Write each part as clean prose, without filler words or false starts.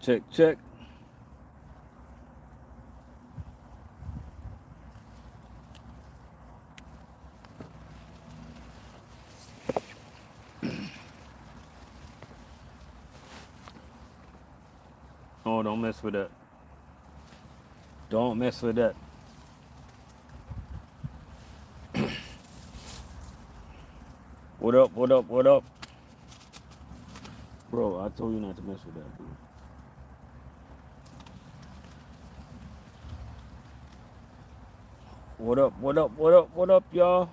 Check, check. Oh, don't mess with that. Don't mess with that. What up, what up, what up? Bro, I told you not to mess with that, dude. What up, what up, what up, what up, y'all?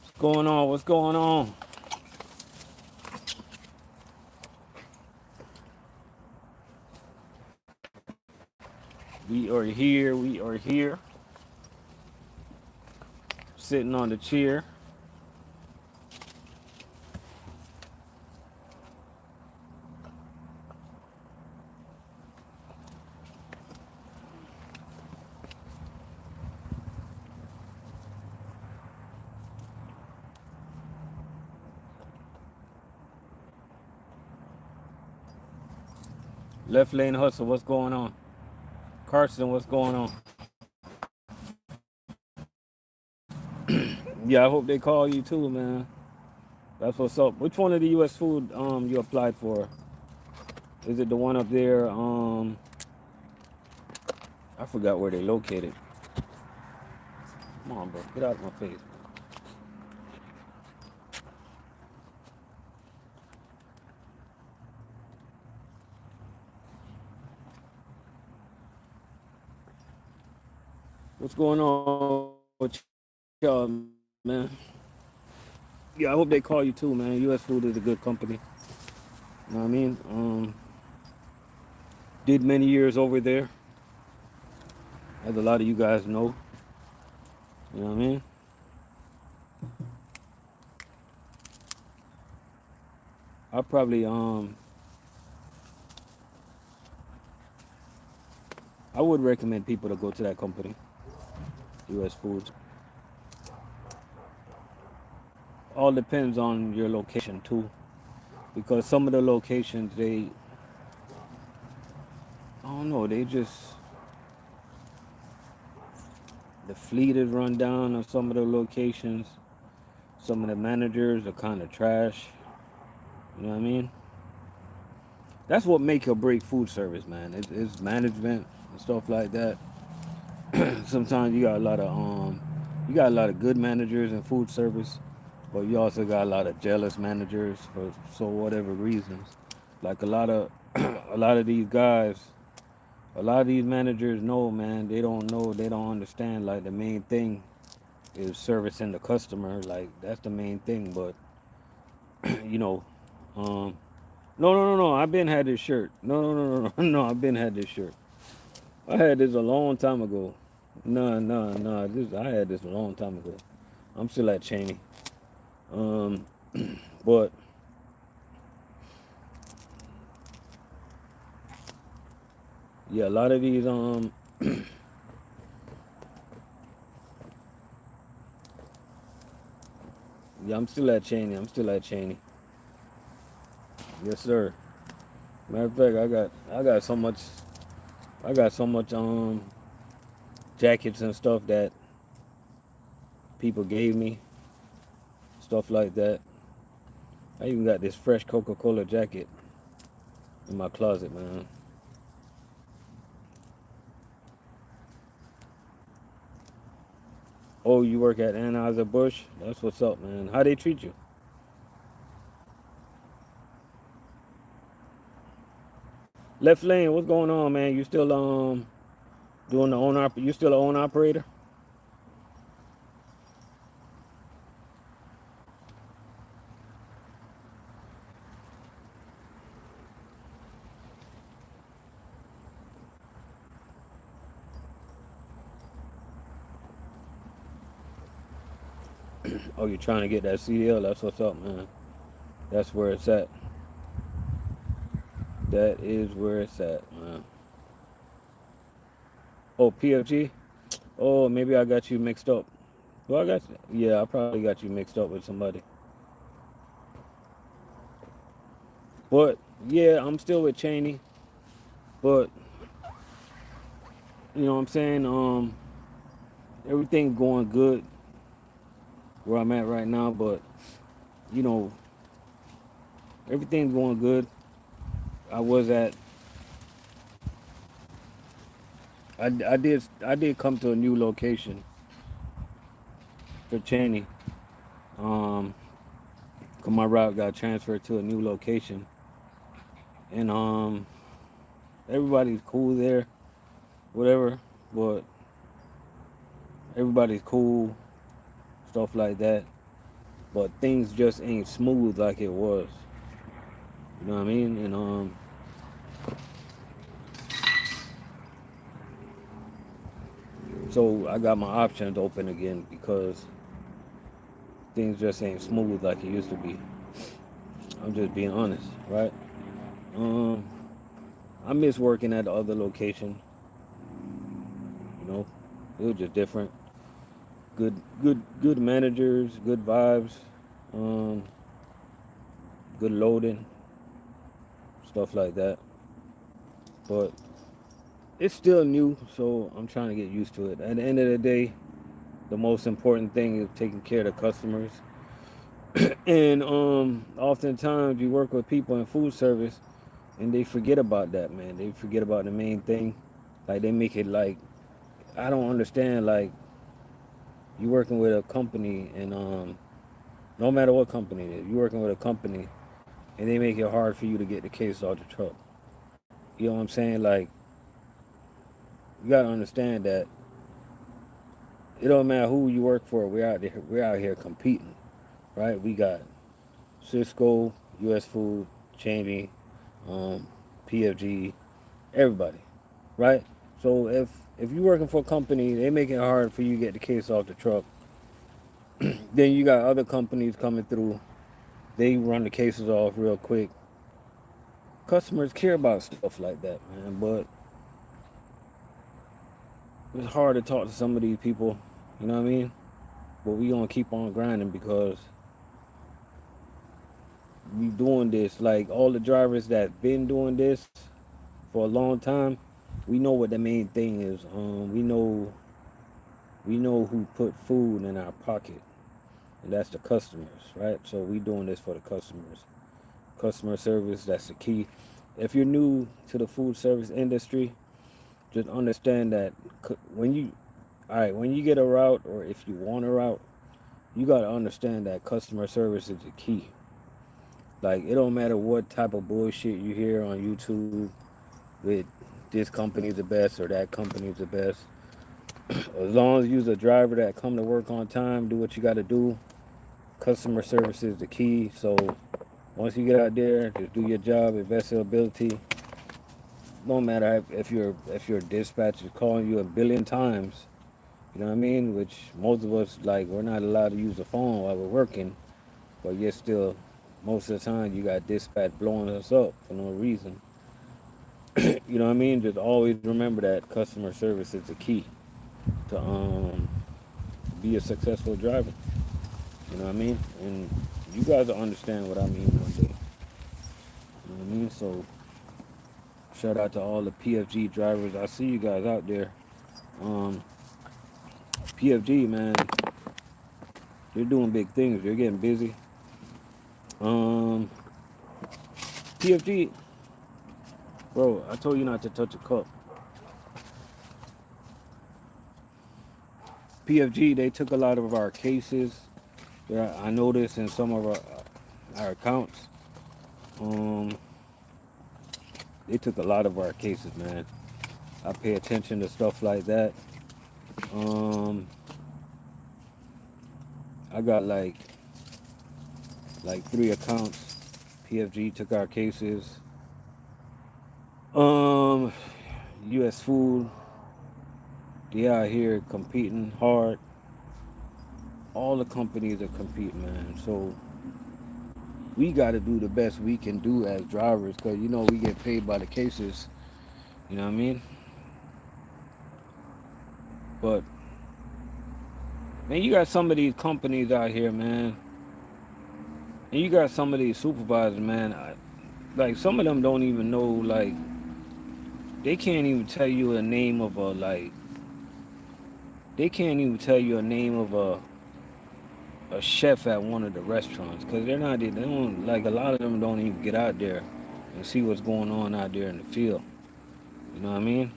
What's going on? What's going on? We are here. We are here. Sitting on the chair. Left lane hustle. What's going on? Carson, what's going on? Yeah, I hope they call you too, man. That's what's up. Which one of the U.S. food you applied for? Is it the one up there? I forgot where they located. Come on, bro. Get out of my face. What's going on with y'all, man? Yeah, I hope they call you too, man. U.S. Food is a good company. You know what I mean? Did many years over there, as a lot of you guys know. You know what I mean? I probably I would recommend people to go to that company, U.S. Foods. All depends on your location too, because some of the locations I don't know, they just the fleet is run down on some of the locations. Some of the managers are kind of trash. You know what I mean? That's what make or break food service, man. It's management and stuff like that. Sometimes you got a lot of good managers in food service, but you also got a lot of jealous managers for so whatever reasons. Like a lot of these guys, a lot of these managers know, man. They don't know, they don't understand. Like the main thing is servicing the customer. Like that's the main thing. But you know, um, no. I've been had this shirt. No. I've been had this shirt. I had this a long time ago. No. This I had this a long time ago. I'm still at Cheney. Um, but yeah, a lot of these yeah, I'm still at Cheney. I'm still at Cheney. Yes, sir. Matter of fact, I got so much jackets and stuff that people gave me, stuff like that. I even got this fresh Coca-Cola jacket in my closet, man. Oh, you work at Anheuser-Busch? That's what's up, man. How they treat you? Left lane, what's going on, man? You still doing the you still an own operator? Oh, you're trying to get that CDL? That's what's up, man. That's where it's at. That is where it's at, man. Oh, PFG? Oh, maybe I got you mixed up. Well, I got yeah, I probably got you mixed up with somebody. But yeah, I'm still with Cheney. But you know what I'm saying? Everything's going good where I'm at right now. But you know, everything's going good. I was at. I did come to a new location for Cheney. Um, 'Cause my route got transferred to a new location, and everybody's cool there, whatever. But everybody's cool, stuff like that. But things just ain't smooth like it was. You know what I mean? And so I got my options open again because things just ain't smooth like it used to be. I'm just being honest, right? Um, I miss working at the other location. You know, it was just different. Good managers, good vibes, um, good loading, stuff like that. But it's still new, so I'm trying to get used to it. At the end of the day, the most important thing is taking care of the customers. And oftentimes you work with people in food service, and they forget about that, man. They forget about the main thing. Like they make it like I don't understand. Like you working with a company, and no matter what company it is, you working with a company, and they make it hard for you to get the case off the truck. You know what I'm saying? Like you gotta understand that it don't matter who you work for. We're out here competing, right? We got Cisco, U.S. Food, Cheney, um, PFG, everybody, right? So if you're working for a company, they make it hard for you to get the case off the truck. Then you got other companies coming through. They run the cases off real quick. Customers care about stuff like that, man. But it's hard to talk to some of these people. You know what I mean? But we gonna keep on grinding because we doing this. Like all the drivers that been doing this for a long time, we know what the main thing is. We know who put food in our pocket, and that's the customers, right? So we doing this for the customers. Customer service, that's the key. If you're new to the food service industry, just understand that when you get a route or if you want a route, you got to understand that customer service is the key. Like it don't matter what type of bullshit you hear on YouTube with this company's the best or that company's the best. As long as you're a driver that come to work on time, do what you got to do. Customer service is the key. So once you get out there, just do your job, invest your ability. No matter if your dispatch is calling you a billion times, you know what I mean? Which most of us like we're not allowed to use the phone while we're working, but yet still most of the time you got dispatch blowing us up for no reason. You know what I mean? Just always remember that customer service is the key to be a successful driver. You know what I mean? And you guys will understand what I mean one day. You know what I mean? So shout out to all the PFG drivers. I see you guys out there. Um, PFG, man, they're doing big things. They're getting busy. Um, PFG, bro, I told you not to touch a cup. PFG, they took a lot of our cases. Yeah, I noticed in some of our accounts. Um, they took a lot of our cases, man. I pay attention to stuff like that. Um, I got like 3 accounts. PFG took our cases. Um, U.S. Food, they out here competing hard. All the companies are competing, man. So we got to do the best we can do as drivers, because we get paid by the cases. You know what I mean? But man, you got some of these companies out here, man, and you got some of these supervisors, man. Like some of them don't even know, like they can't even tell you a name of a like. They can't even tell you a name of a chef at one of the restaurants, because they don't, like, a lot of them don't even get out there and see what's going on out there in the field. You know what I mean?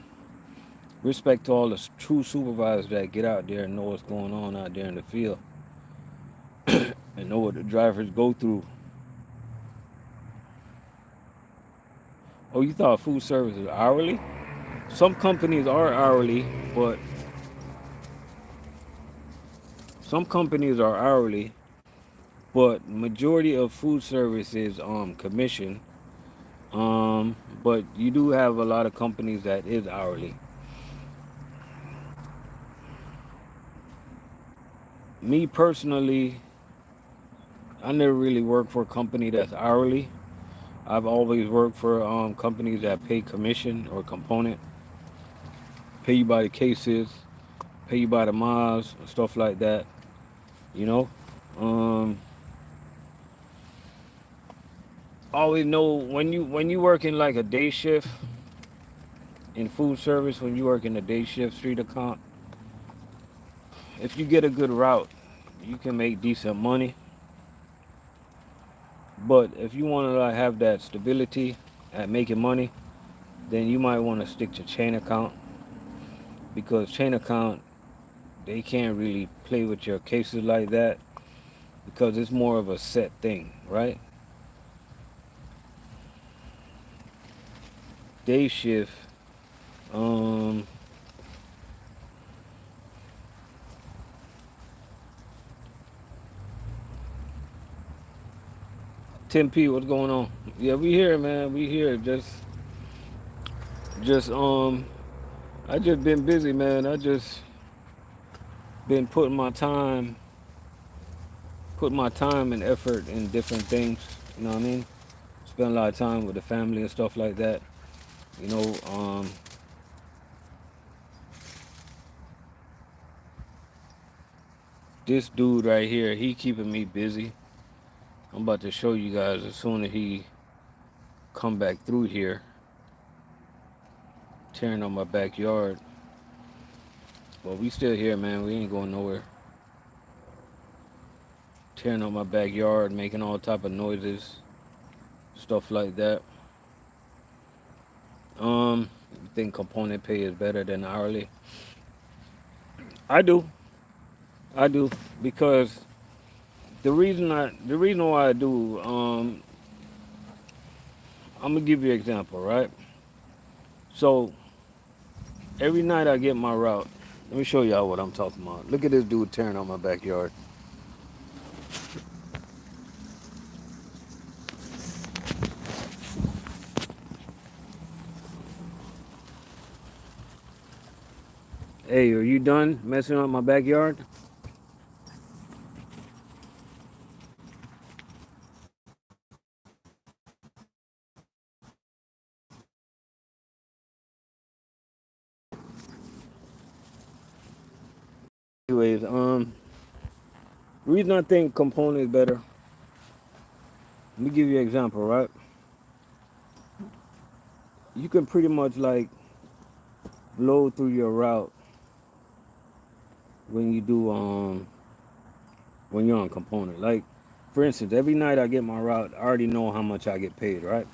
Respect to all the true supervisors that get out there and know what's going on out there in the field and know what the drivers go through. Oh, you thought food service is hourly? Some companies are hourly, but some companies are hourly, but majority of food service is commission. But you do have a lot of companies that is hourly. Me personally, I never really worked for a company that's hourly. I've always worked for companies that pay commission or component, pay you by the cases, pay you by the miles, stuff like that. You know, um, always know when you work in like a day shift in food service, when you work in a day shift street account, if you get a good route, you can make decent money. But if you want to like have that stability at making money, then you might want to stick to chain account, because chain account, they can't really play with your cases like that, because it's more of a set thing, right? Day shift, um, 10P, what's going on? Yeah, we here, man. We here. Just I just been busy, man. I just been putting my time and effort in different things. You know what I mean? Spend a lot of time with the family and stuff like that. You know, this dude right here, he keeping me busy. I'm about to show you guys as soon as he come back through here, tearing on my backyard. But we still here, man. We ain't going nowhere. Tearing on my backyard, making all type of noises, stuff like that. You think component pay is better than hourly? I do. I do, because the reason why I do, I'm gonna give you an example, right? So every night I get my route. Let me show y'all what I'm talking about. Look at this dude tearing on my backyard. Hey, are you done messing up my backyard? Anyways, the reason I think component is better, let me give you an example, right? You can pretty much like blow through your route when you do when you're on component. Like, for instance, every night I get my route, I already know how much I get paid, right?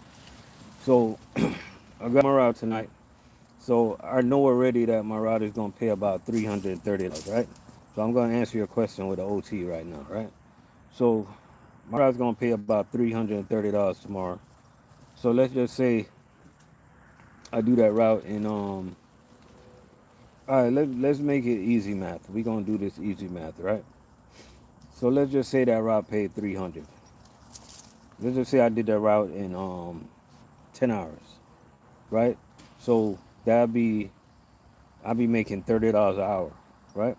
So I got my route tonight. So I know already that my route is gonna pay about $330, right? So I'm gonna answer your question with the OT right now, right? So my route's gonna pay about $330 tomorrow. So let's just say I do that route in all right, let's make it easy math. We're gonna do this easy math, right? So let's just say that route paid 300. Let's just say I did that route in 10 hours, right? So that'd be I'd be making $30 an hour, right?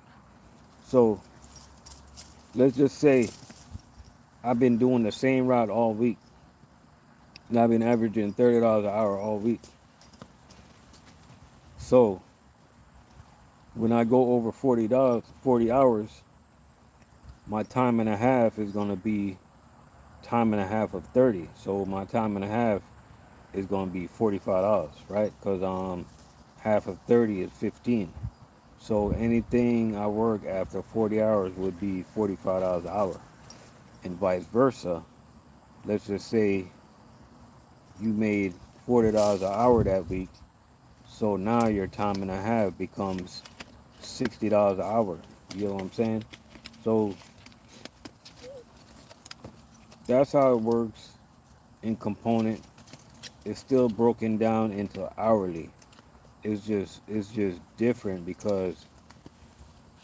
So let's just say I've been doing the same route all week, and I've been averaging $30 an hour all week. So when I go over $40, 40 hours, my time and a half is gonna be time and a half of 30. So my time and a half is gonna be $45, right? Because half of 30 is 15. So anything I work after 40 hours would be $45 an hour, and vice versa. Let's just say you made $40 an hour that week, so now your time and a half becomes $60 an hour. You know what I'm saying? So that's how it works in component. It's still broken down into hourly. It's just different because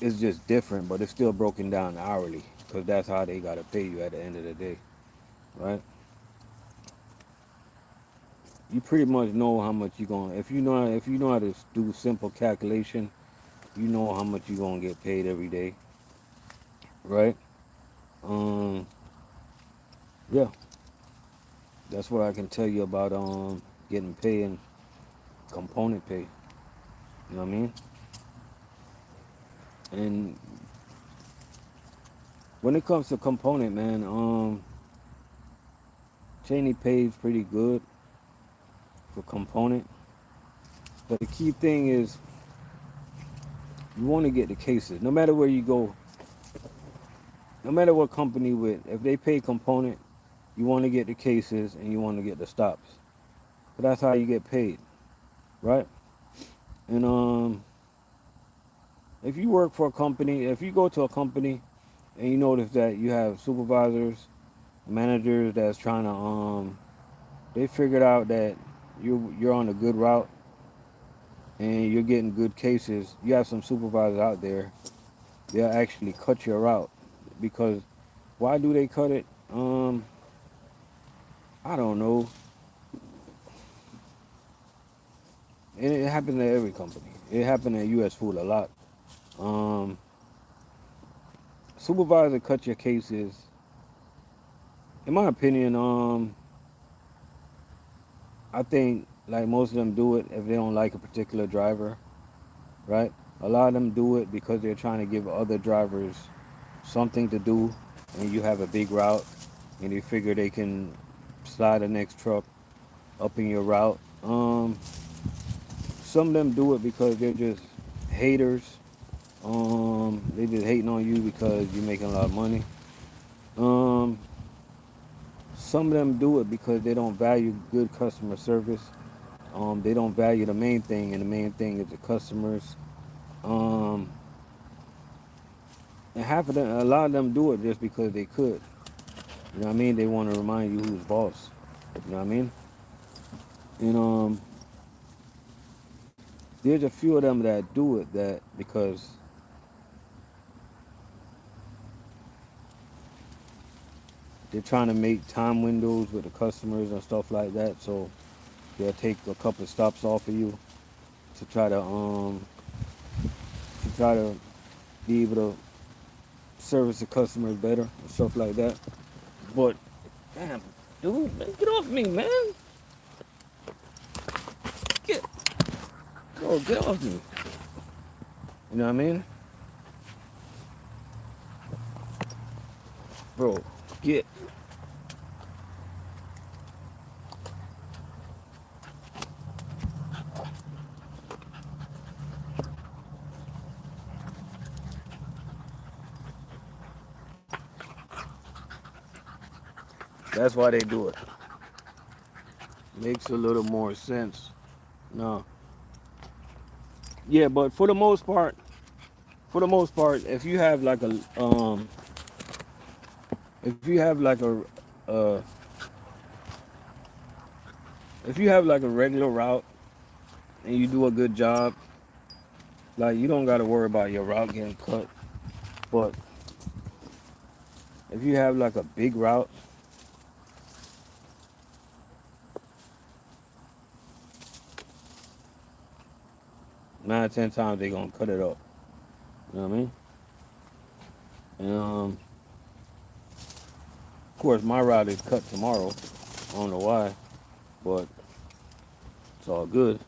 it's just different, but it's still broken down hourly because that's how they gotta pay you at the end of the day, right? You pretty much know how much you're going. If you know how to do simple calculation, you know how much you're gonna get paid every day, right? Um, yeah, that's what I can tell you about getting paid and component pay. You know what I mean? And when it comes to component, man, Cheney pays pretty good for component. But the key thing is you want to get the cases. No matter where you go, no matter what company with, if they pay component, you want to get the cases and you want to get the stops. But that's how you get paid, right? And if you work for a company, if you go to a company and you notice that you have supervisors, managers that's trying to they figured out that you're on a good route and you're getting good cases. You have some supervisors out there, they'll actually cut your route. Because why do they cut it? I don't know. And it happens at every company. It happened at US Food a lot. Um, Supervisor cut your cases. In my opinion, I think like most of them do it if they don't like a particular driver, right? A lot of them do it because they're trying to give other drivers something to do, and you have a big route, and they figure they can slide the next truck up in your route. Some of them do it because they're just haters. They just hating on you because you're making a lot of money. Um, some of them do it because they don't value good customer service. They don't value the main thing, and the main thing is the customers. Um, and half of them, a lot of them do it just because they could. You know what I mean? They want to remind you who's boss. You know what I mean? And there's a few of them that do it that because they're trying to make time windows with the customers and stuff like that. So they'll take a couple of stops off of you to try to be able to service the customers better and stuff like that. But damn, dude, man, get off me, man. Get, bro, get off me. You know what I mean? Bro, get. That's why they do it. Makes a little more sense. No. Yeah, but if you have like a if you have like a uh if you have like a regular route and you do a good job, like you don't got to worry about your route getting cut. But if you have like a big route, 9 10 times they gonna cut it up. You know what I mean? And course, my route is cut tomorrow. I don't know why, but it's all good.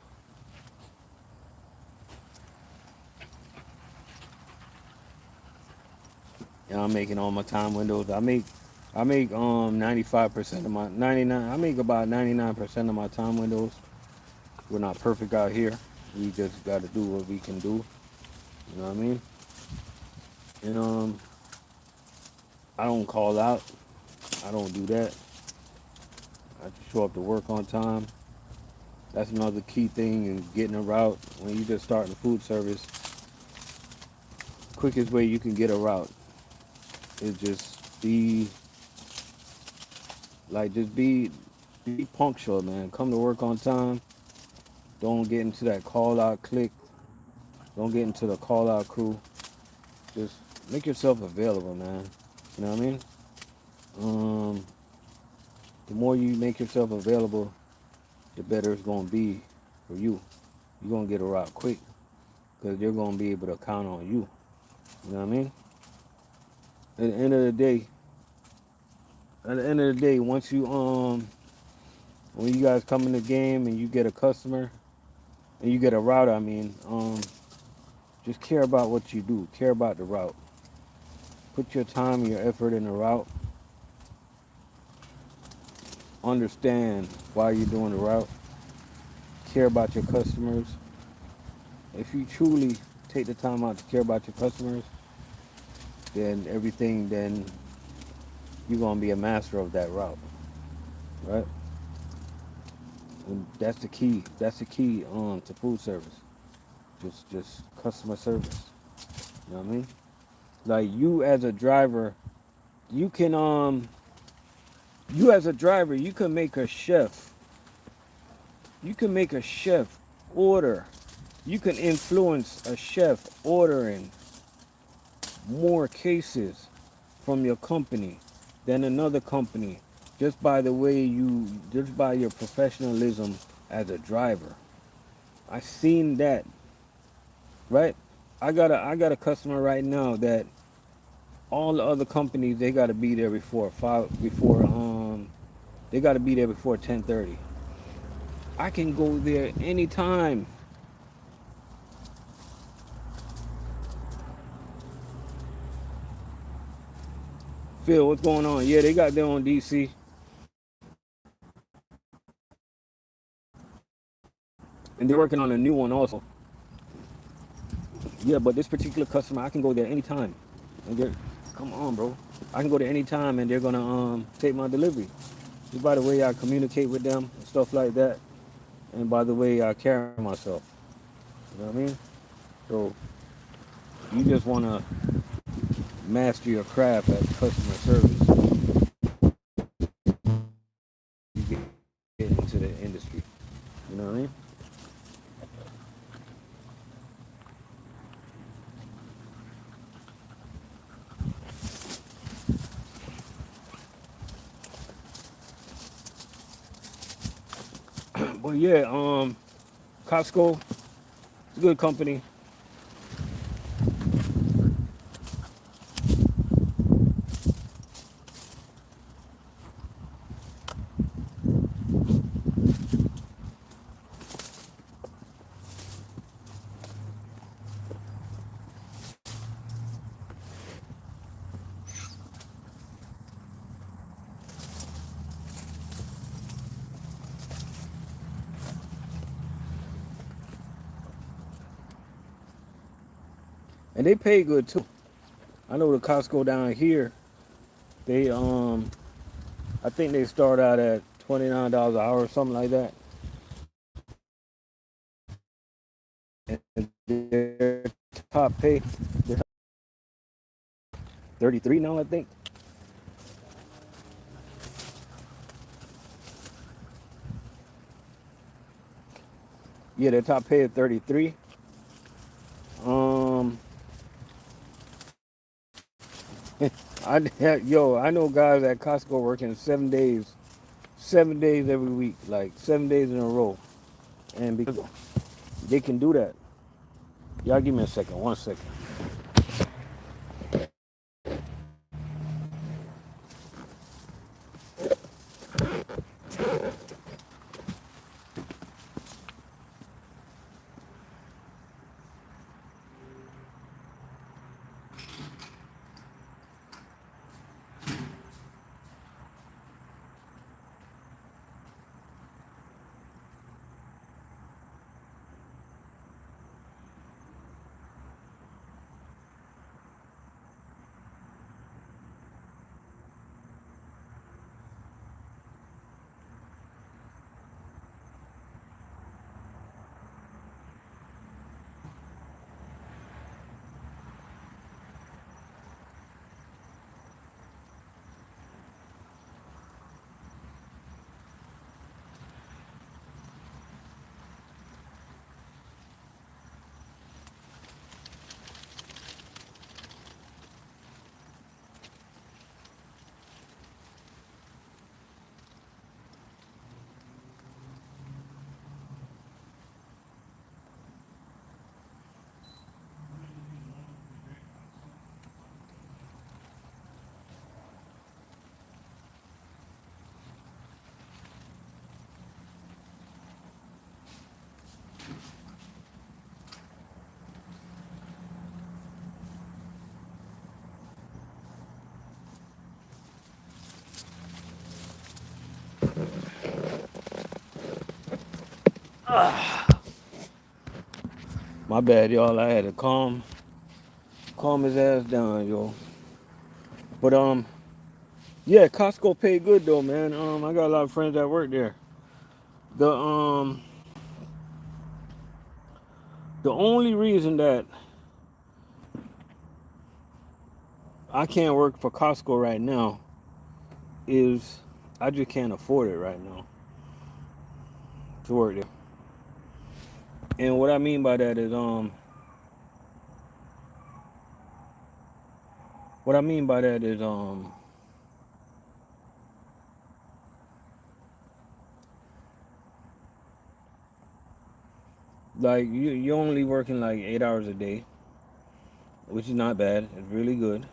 And I'm making all my time windows. I make 95% of my 99. I make about 99% of my time windows. We're not perfect out here. We just got to do what we can do. You know what I mean? And I don't call out. I don't do that. I just show up to work on time. That's another key thing in getting a route. When you just starting food service, quickest way you can get a route is just be punctual, man. Come to work on time. Don't get into that call out clique. Don't get into the call out crew. Just make yourself available, man. You know what I mean? Um, the more you make yourself available, the better it's gonna be for you. You're gonna get a route quick because they're gonna be able to count on you. You know what I mean? At the end of the day, once you when you guys come in the game and you get a customer and you get a route, I mean, just care about what you do. Care about the route. Put your time and your effort in the route. Understand why you're doing the route. Care about your customers. If you truly take the time out to care about your customers, then you're gonna be a master of that route, right? And that's the key. That's the key to food service. Just customer service. You know what I mean? Like you as a driver, you can you can make a chef. You can make a chef order. You can influence a chef ordering more cases from your company than another company just by your professionalism as a driver. I seen that, right? I got a customer right now that all the other companies they got to be there they got to be there before 10:30. I can go there anytime. Phil, what's going on? Yeah, they got their own DC, and they're working on a new one also. Yeah, but this particular customer, I can go there anytime. And come on, bro. I can go there anytime, and they're gonna take my delivery. Just by the way I communicate with them and stuff like that, and by the way I carry myself. You know what I mean? So you just wanna master your craft at customer service. You get into the industry. You know what I mean? But yeah, Costco, it's a good company. And they pay good too. I know the Costco down here, they I think they start out at $29 an hour or something like that. And their top pay, they're 33 now, I think. Yeah, their top pay is 33. Um, I know guys at Costco working 7 days every week, like 7 days in a row, and because they can do that. Y'all give me a second, 1 second. My bad, y'all. I had to calm his ass down, yo. But yeah, Costco paid good though, man. I got a lot of friends that work there. The the only reason that I can't work for Costco right now is I just can't afford it right now to work there. And what I mean by that is what I mean by that is like you're only working like 8 hours a day, which is not bad. It's really good.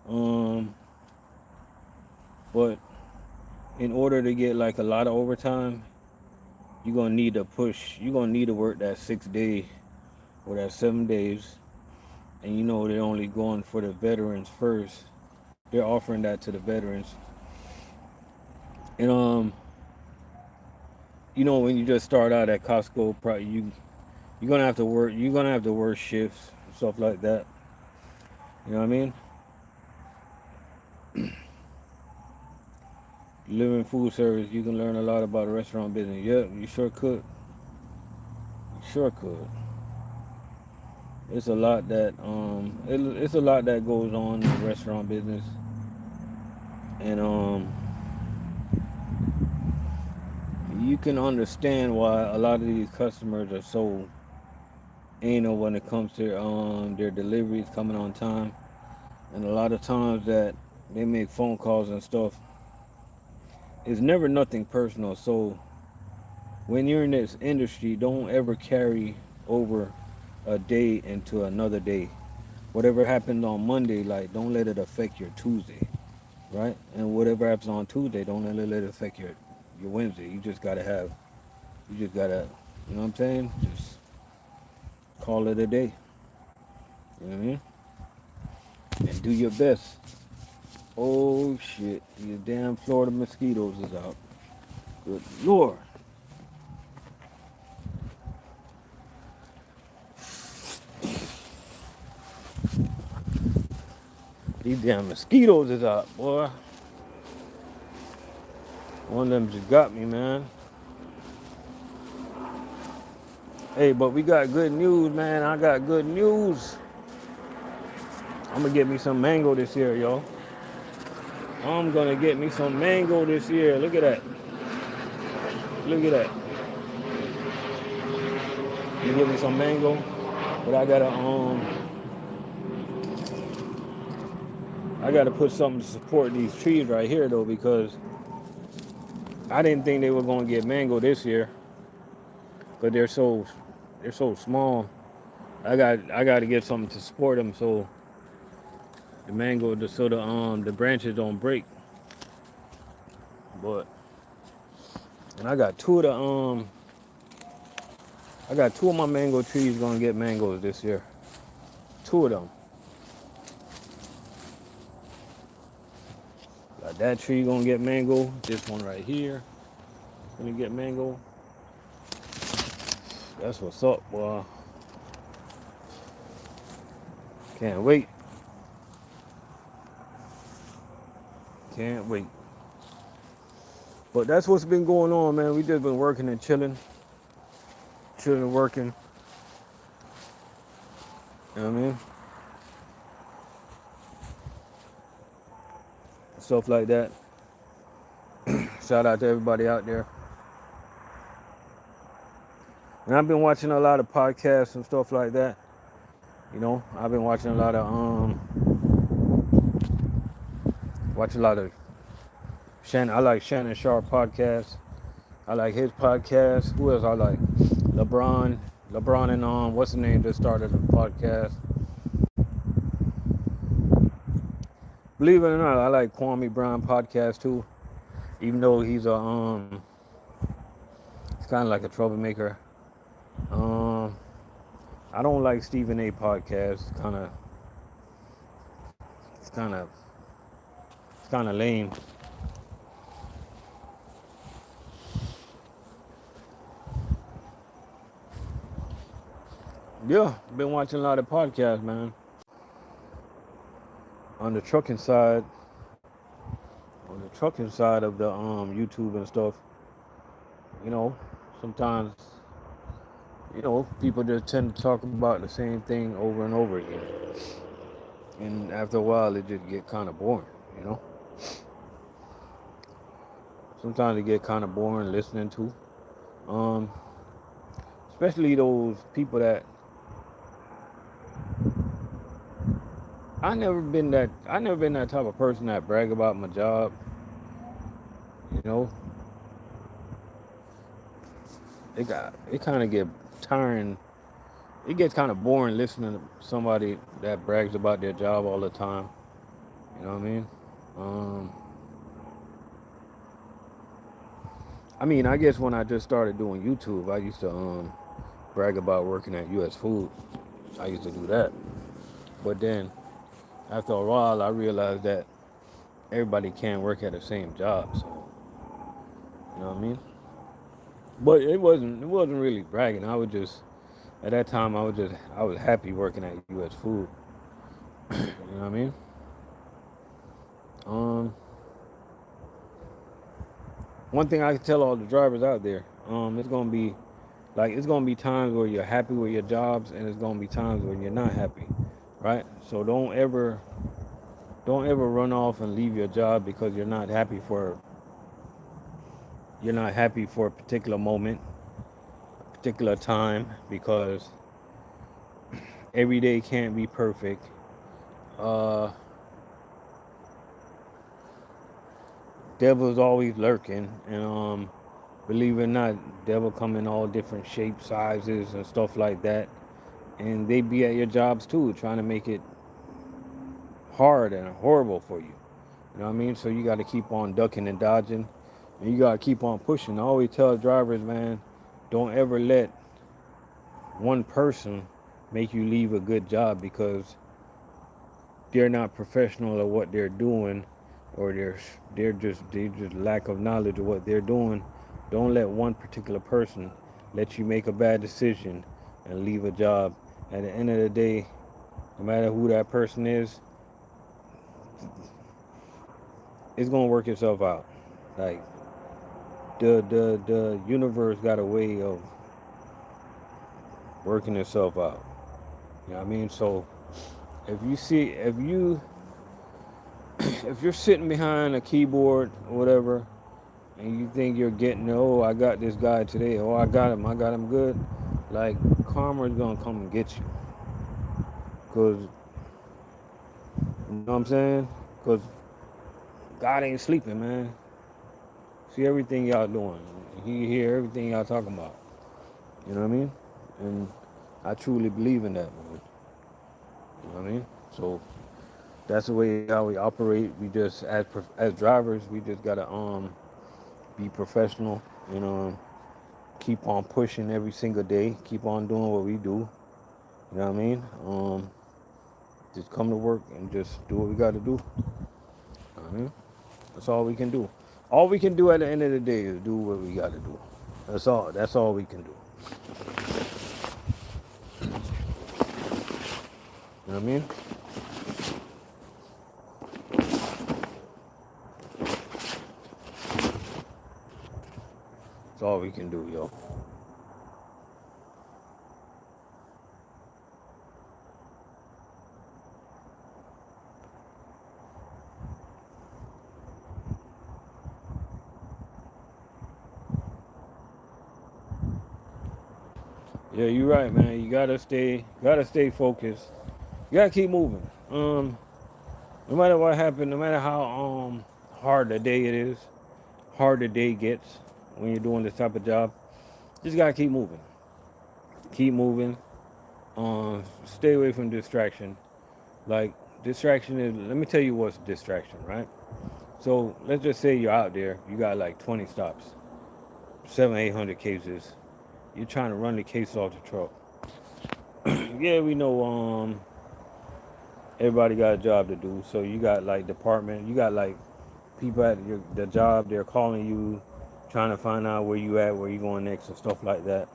Um, but in order to get like a lot of overtime, you're gonna need to push. You're gonna need to work that 6 day or that 7 days, and you know they're only going for the veterans first. They're offering that to the veterans, and you know when you just start out at Costco, probably you're gonna have to work. You're gonna have to work shifts and stuff like that. You know what I mean? Live in food service, you can learn a lot about the restaurant business. Yep, you sure could. You sure could. It's a lot that it's a lot that goes on in the restaurant business, and you can understand why a lot of these customers are so anal when it comes to their deliveries coming on time, and a lot of times that they make phone calls and stuff. It's never nothing personal. So when you're in this industry, don't ever carry over a day into another day. Whatever happened on Monday, like don't let it affect your Tuesday, right? And whatever happens on Tuesday, don't let it affect your Wednesday. You just gotta, you know what I'm saying? Just call it a day. You know what I mean? And do your best. Oh shit, these damn Florida mosquitoes is out. Good Lord. These damn mosquitoes is out, boy. One of them just got me, man. Hey, but we got good news, man. I got good news. I'm gonna get me some mango this year, yo. I'm gonna get me some mango this year. Look at that. Look at that. You get me some mango, but I gotta put something to support these trees right here though, because I didn't think they were gonna get mango this year, but they're so small. I got to get something to support them so the branches don't break. But and I got two of my mango trees gonna get mangoes this year. Two of them. Got that tree gonna get mango. This one right here gonna get mango. That's what's up, boy. Can't wait. Can't wait. But that's what's been going on, man. We just been working and chilling. Chilling and working. You know what I mean? Stuff like that. Shout out to everybody out there. And I've been watching a lot of podcasts and stuff like that. You know, I've been watching a lot of Shannon. I like Shannon Sharp podcast. I like his podcast. Who else I like? LeBron and what's the name that started the podcast? Believe it or not, I like Kwame Brown podcast too. Even though he's kind of like a troublemaker. Um, I don't like Stephen A. podcast. It's kind of, it's kind of lame. Yeah, been watching a lot of podcasts, man. On the trucking side, on the trucking side of the YouTube and stuff, you know, sometimes people just tend to talk about the same thing over and over again, and after a while, it just get kind of boring. You know, sometimes it get kind of boring listening to, um, especially those people that I never been that type of person that brag about my job. You know, it kind of get tiring. It gets kind of boring listening to somebody that brags about their job all the time. You know what Um, I mean, I guess when I just started doing YouTube, I used to brag about working at U.S. Food. I used to do that, but then after a while, I realized that everybody can't work at the same job. So you know what I mean? But it wasn't really bragging. I was just at that time I was happy working at U.S. Food. You know what I mean? Um, One thing I can tell all the drivers out there, it's gonna be times where you're happy with your jobs, and it's gonna be times when you're not happy, right? So don't ever run off and leave your job because you're not happy for a particular moment, a particular time, because every day can't be perfect. Uh, Devil's always lurking, and believe it or not, devil come in all different shapes, sizes, and stuff like that, and they be at your jobs too, trying to make it hard and horrible for you. You know what I mean? So you got to keep on ducking and dodging, and you got to keep on pushing. I always tell drivers, man, don't ever let one person make you leave a good job because they're not professional at what they're doing, or they just lack of knowledge of what they're doing. Don't let one particular person let you make a bad decision and leave a job. At the end of the day, no matter who that person is, it's gonna work itself out. Like the universe got a way of working itself out. You know what I mean? So if you see if you're sitting behind a keyboard or whatever, and you think you're getting, oh, I got this guy today, oh, I got him good, like karma is gonna come and get you, cause you know what I'm saying? Cause God ain't sleeping, man. See everything y'all doing. He hear everything y'all talking about. You know what I mean? And I truly believe in that, man. You know what I mean? So that's the way how we operate. We just as drivers, we just gotta be professional. You know, keep on pushing every single day. Keep on doing what we do. You know what I mean? Just come to work and just do what we got to do. You know what I mean? That's all we can do. All we can do at the end of the day is do what we got to do. That's all. That's all we can do. You know what I mean? That's all we can do, yo. Yeah, you're right, man. You gotta stay focused. You gotta keep moving. No matter what happened, no matter how hard the day it is, hard the day gets when you're doing this type of job, just gotta keep moving. Keep moving. Stay away from distraction. Like distraction is. Let me tell you what's distraction, right? So let's just say you're out there. You got like 20 stops, 700, 800 cases. You're trying to run the case off the truck. Yeah, we know everybody got a job to do. So you got like department, you got like people at the job, they're calling you, trying to find out where you at, where you going next, and stuff like that.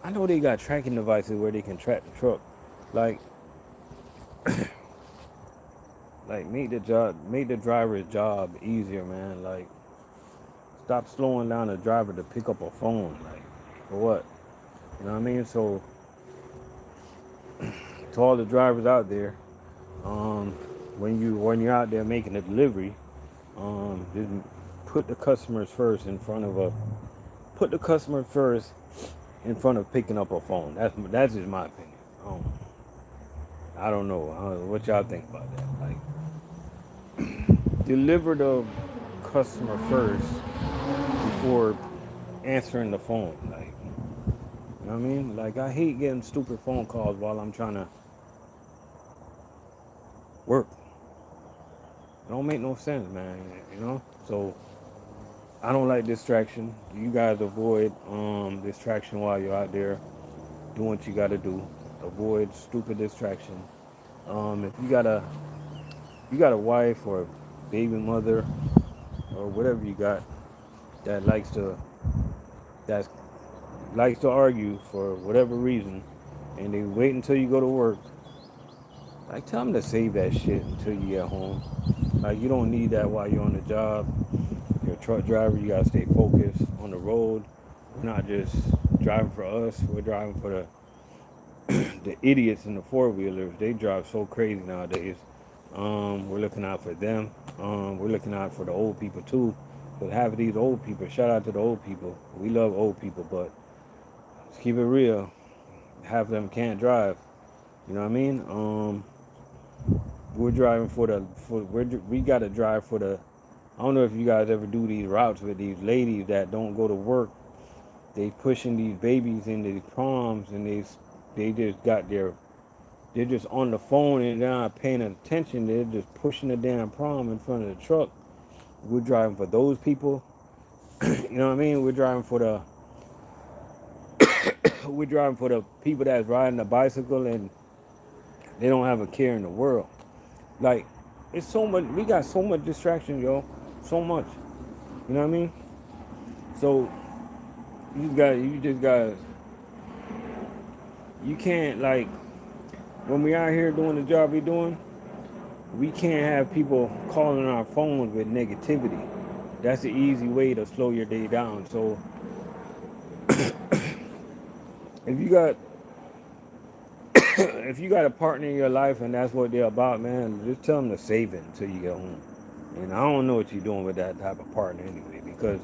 I know they got tracking devices where they can track the truck, like make the driver's job easier, man. Like stop slowing down the driver to pick up a phone, like for what? You know what I mean? So to all the drivers out there, um, when you're out there making a delivery, just put the customers first in front of a put the customer first in front of picking up a phone. That's just my opinion. I don't know. What y'all think about that. Like deliver the customer first before answering the phone. Like you know what I mean? Like I hate getting stupid phone calls while I'm trying to work. It don't make no sense, man. You know? So I don't like distraction. You guys avoid distraction while you're out there doing what you gotta do. Avoid stupid distraction. If you got a wife or a baby mother or whatever you got that that likes to argue for whatever reason, and they wait until you go to work, like tell them to save that shit until you get home. Like you don't need that while you're on the job. You're a truck driver. You gotta stay focused on the road. We're not just driving for us. We're driving for the idiots in the four wheelers. They drive so crazy nowadays. We're looking out for them. We're looking out for the old people too. But half of these old people, shout out to the old people. We love old people, but let's keep it real. Half of them can't drive. You know what I mean? We're driving we gotta drive for the. I don't know if you guys ever do these routes with these ladies that don't go to work. They pushing these babies into these proms, and they just got their. They're just on the phone and they're not paying attention. They're just pushing the damn prom in front of the truck. We're driving for those people. You know what I mean? We're driving for the people that's riding a bicycle and they don't have a care in the world. Like it's so much. We got so much distraction, yo. So much. You know what I mean? So you just got. You can't like when we out here doing the job we doing. We can't have people calling our phones with negativity. That's the easy way to slow your day down. So if you got if you got a partner in your life and that's what they're about, man, just tell them to save it until you get home. And I don't know what you're doing with that type of partner anyway. Because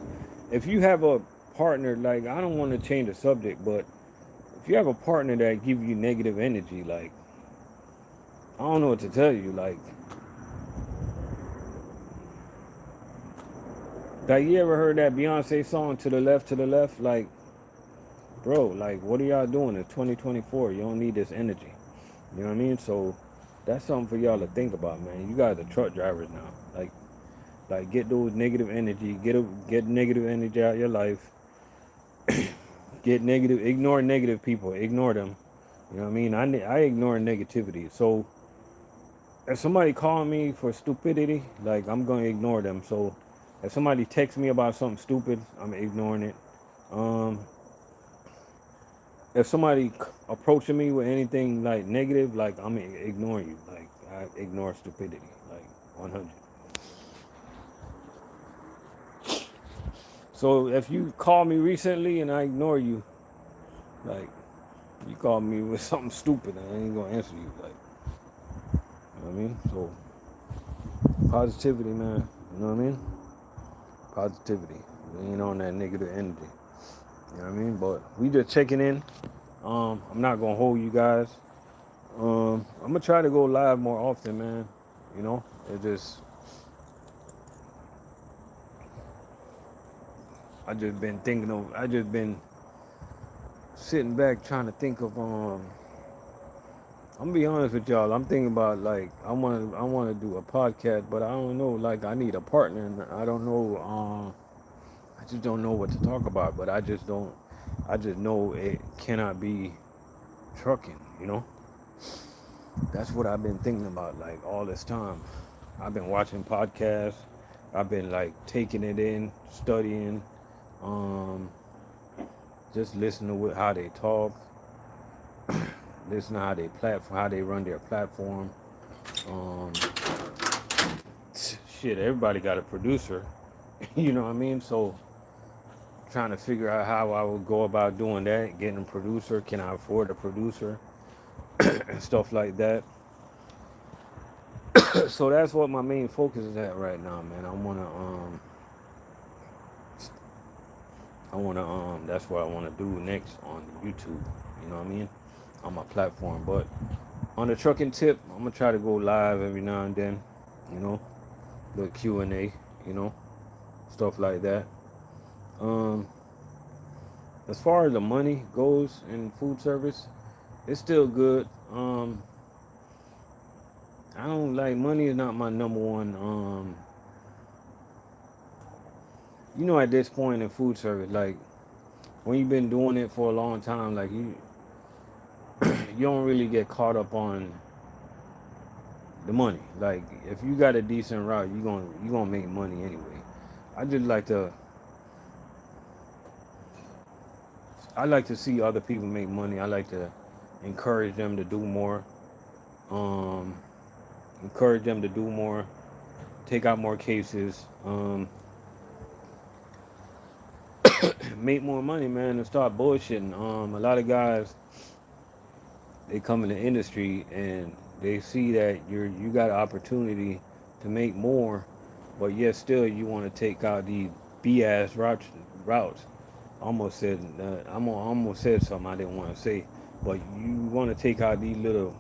if you have a partner, like I don't want to change the subject, but if you have a partner that gives you negative energy, like I don't know what to tell you, like you ever heard that Beyonce song "To the Left, to the Left"? Like, bro, like what are y'all doing? It's 2024. You don't need this energy. You know what I mean? So that's something for y'all to think about, man. You guys are truck drivers now. Like get those negative energy, get negative energy out of your life. Ignore negative people, ignore them. You know what I mean? I ignore negativity. So if somebody call me for stupidity, like I'm gonna ignore them. So if somebody texts me about something stupid, I'm ignoring it. Um, if somebody approaching me with anything like negative, like I'm ignoring you. Like I ignore stupidity, like 100. So if you call me recently and I ignore you, like you call me with something stupid, I ain't gonna answer you. Like you know what I mean? So positivity, man. You know what I mean? Positivity. We ain't on that negative energy. You know what I mean? But we just checking in. I'm not gonna hold you guys. I'm gonna try to go live more often, man. You know, it just I just been sitting back trying to think of I'm gonna be honest with y'all. I'm thinking about like I wanna do a podcast, but I don't know. Like I need a partner, and I don't know I just don't know what to talk about. But I just don't. I just know it cannot be trucking. That's what I've been thinking about like all this time. I've been watching podcasts. I've been like taking it in, studying, um, just listening to how they talk, listen to how they platform, how they run their platform. Um, shit, everybody got a producer, you know what I mean? So trying to figure out how I would go about doing that, getting a producer, can I afford a producer, and stuff like that. So that's what my main focus is at right now, man. That's what I wanna do next on YouTube. You know what I mean? On my platform, but on the trucking tip, I'm gonna try to go live every now and then. You know, little Q&A. You know, stuff like that. Um, as far as the money goes in food service, it's still good. I don't like money is not my number one. At this point in food service, like when you've been doing it for a long time, like you don't really get caught up on the money. Like if you got a decent route, you gonna make money anyway. I just like to I like to see other people make money. I like to encourage them to do more. Um, encourage them to do more, take out more cases, make more money, man, and start bullshitting. A lot of guys they come in the industry and they see that you got an opportunity to make more, but yet still you want to take out these BS routes. Almost said something I didn't want to say, but you want to take out these little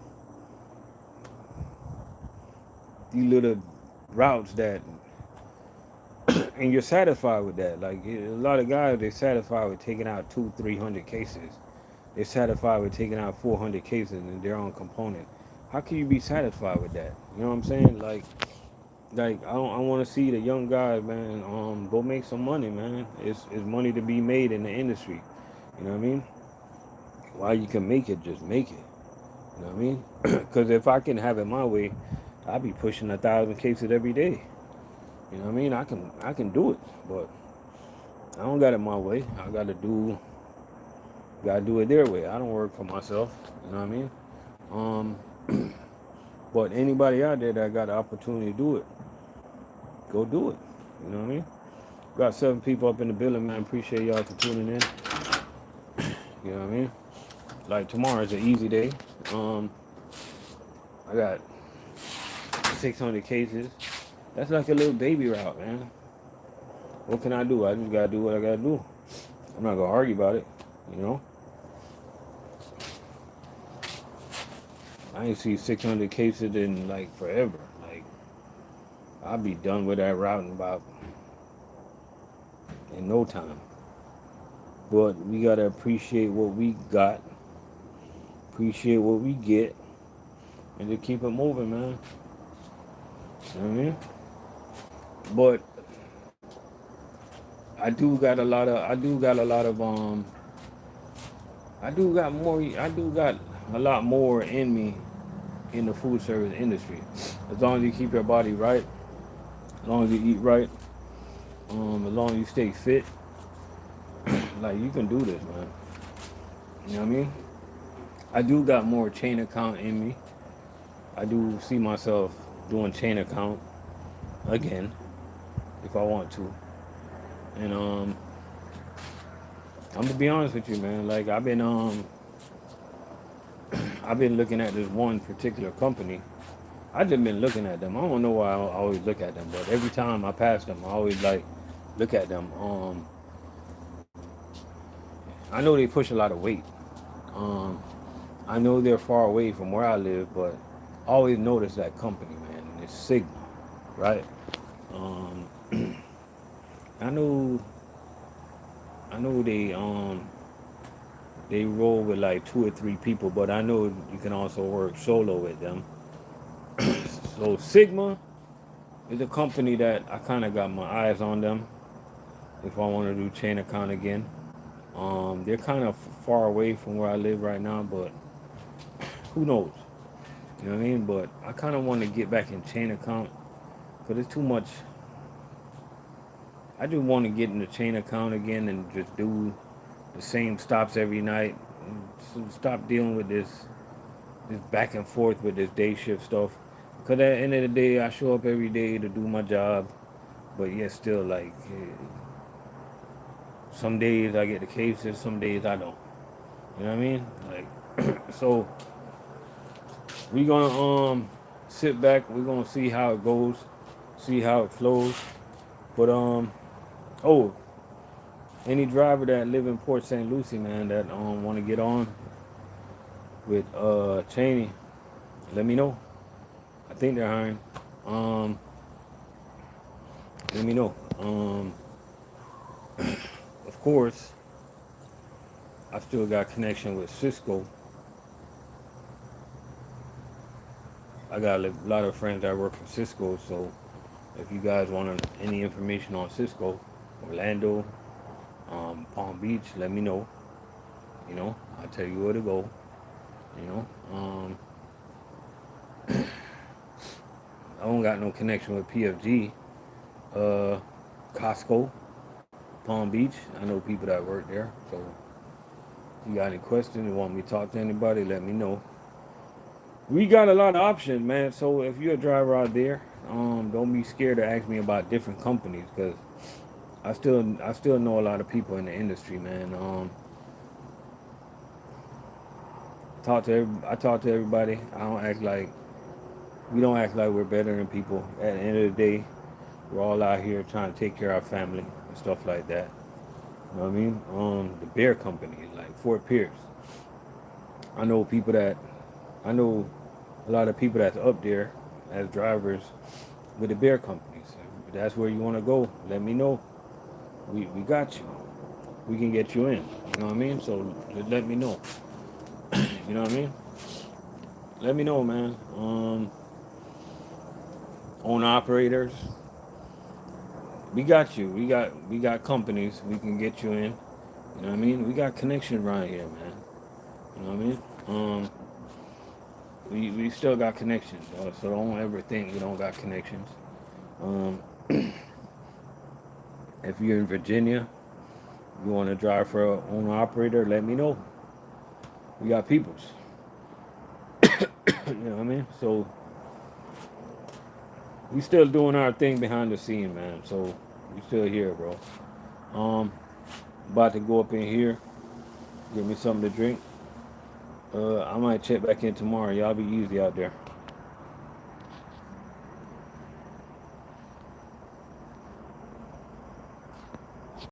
routes that, and you're satisfied with that. Like a lot of guys, they're satisfied with taking out 200-300 cases. They're satisfied with taking out 400 cases in their own component. How can you be satisfied with that? You know what I'm saying? I want to see the young guys, man. Go make some money, man. It's money to be made in the industry. You know what I mean? While you can make it, just make it. You know what I mean? Because if I can have it my way, I'd be pushing 1,000 cases every day. You know what I mean? I can do it, but I don't got it my way. I gotta do it their way. I don't work for myself. You know what I mean? But anybody out there that got the opportunity to do it, go do it. You know what I mean? Got 7 people up in the building, man. Appreciate y'all for tuning in. You know what I mean? Like tomorrow is an easy day. I got 600 cases. That's like a little baby route, man. What can I do? I just gotta do what I gotta do. I'm not gonna argue about it. You know, I ain't see 600 cases in like forever. Like I'll be done with that route in no time. But we gotta appreciate what we got, appreciate what we get, and just keep it moving, man. You know what I mean? But I do got a lot of I do got a lot more in me in the food service industry. As long as you keep your body right, as long as you eat right, as long as you stay fit, like you can do this, man. You know what I mean? I do got more chain account in me. I do see myself doing chain account again if I want to. And I'm gonna be honest with you, man. Like I've been looking at this one particular company. I just been looking at them. I don't know why I always look at them, but every time I pass them, I always like look at them. I know they push a lot of weight. Um, I know they're far away from where I live, but I always notice that company, man. And it's Sigma, right? Um, I know, I know they roll with like 2 or 3 people, but I know you can also work solo with them. So Sigma is a company that I kind of got my eyes on them. if I want to do chain account again. They're kind of far away from where I live right now, but who knows? You know what I mean? But I kind of want to get back in chain account because it's too much. I just want to get in the chain account again and just do the same stops every night. And stop dealing with this back and forth with this day shift stuff. Because at the end of the day, I show up every day to do my job, but yet still, like, some days I get the cases, some days I don't. You know what I mean? Like, so we gonna sit back. We're gonna see how it goes, see how it flows. But oh, any driver that live in Port St. Lucie, man, that want to get on with Cheney, let me know. I think they're hiring. Um, let me know. Of course, I still got connection with Cisco. I got a lot of friends that work for Cisco, so if you guys want any information on Cisco, Orlando, Palm Beach, let me know. You know, I'll tell you where to go. You know, I don't got no connection with PFG, Costco, Palm Beach. I know people that work there, so if you got any questions, you want me to talk to anybody, let me know. We got a lot of options, man. So if you're a driver out there, don't be scared to ask me about different companies because I still know a lot of people in the industry, man. I talk to everybody. We don't act like we're better than people. At the end of the day, we're all out here trying to take care of our family and stuff like that. You know what I mean? The beer company, like Fort Pierce. I know people that I know a lot of people that's up there as drivers with the beer companies. If that's where you want to go, let me know. We got you. We can get you in. You know what I mean? So just let me know. You know what I mean? Let me know, man. Owner operators, we got you. We got companies we can get you in. You know what I mean? We got connections around here, man. You know what I mean? We still got connections, so don't ever think we don't got connections. Um, if you're in Virginia, you want to drive for an owner operator, let me know. We got peoples. You know what I mean? So we still doing our thing behind the scene, man. So we still here, bro. Um, About to go up in here, get me something to drink. I might check back in tomorrow. Y'all be easy out there.